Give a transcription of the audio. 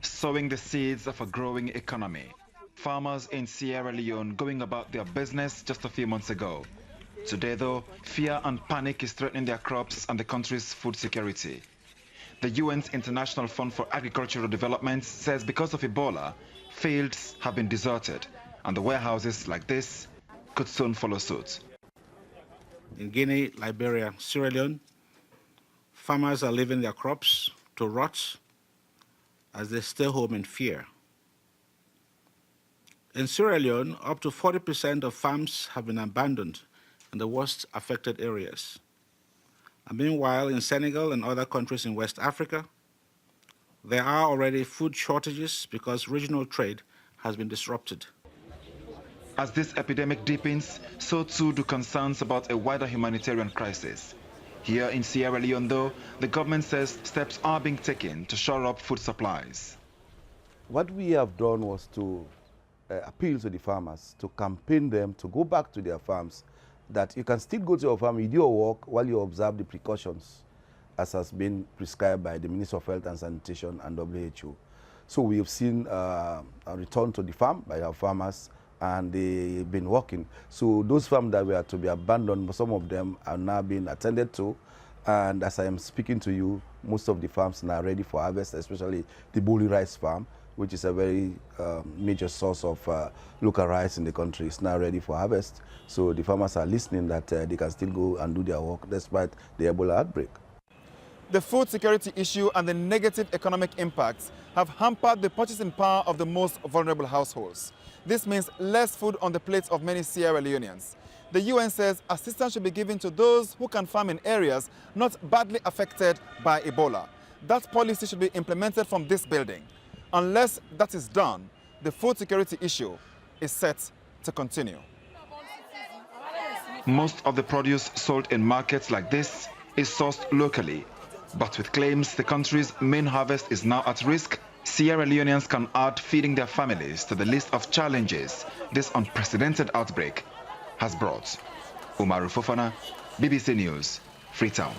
Sowing the seeds of a growing economy. Farmers in Sierra Leone going about their business just a few months ago. Today, though, fear and panic is threatening their crops and the country's food security. The UN's International Fund for Agricultural Development says because of Ebola, fields have been deserted, and the warehouses like this could soon follow suit. In Guinea, Liberia, Sierra Leone, farmers are leaving their crops to rot as they stay home in fear. In Sierra Leone, up to 40% of farms have been abandoned in the worst affected areas. And meanwhile, in Senegal and other countries in West Africa, there are already food shortages because regional trade has been disrupted. As this epidemic deepens, so too do concerns about a wider humanitarian crisis. Here in Sierra Leone, though, the government says steps are being taken to shore up food supplies. What we have done was to appeal to the farmers, to campaign them to go back to their farms, that you can still go to your farm, you do your work while you observe the precautions as has been prescribed by the Ministry of Health and Sanitation and WHO. So we have seen a return to the farm by our farmers, and they've been working. So those farms that were to be abandoned, some of them are now being attended to. And as I am speaking to you, most of the farms are now ready for harvest, especially the Bully Rice Farm, which is a very major source of local rice in the country. It's now ready for harvest. So the farmers are listening that they can still go and do their work despite the Ebola outbreak. The food security issue and the negative economic impacts have hampered the purchasing power of the most vulnerable households. This means less food on the plates of many Sierra Leoneans. The UN says assistance should be given to those who can farm in areas not badly affected by Ebola. That policy should be implemented from this building. Unless that is done, the food security issue is set to continue. Most of the produce sold in markets like this is sourced locally. But with claims the country's main harvest is now at risk, Sierra Leoneans can add feeding their families to the list of challenges this unprecedented outbreak has brought. Umaru Fofana, BBC News, Freetown.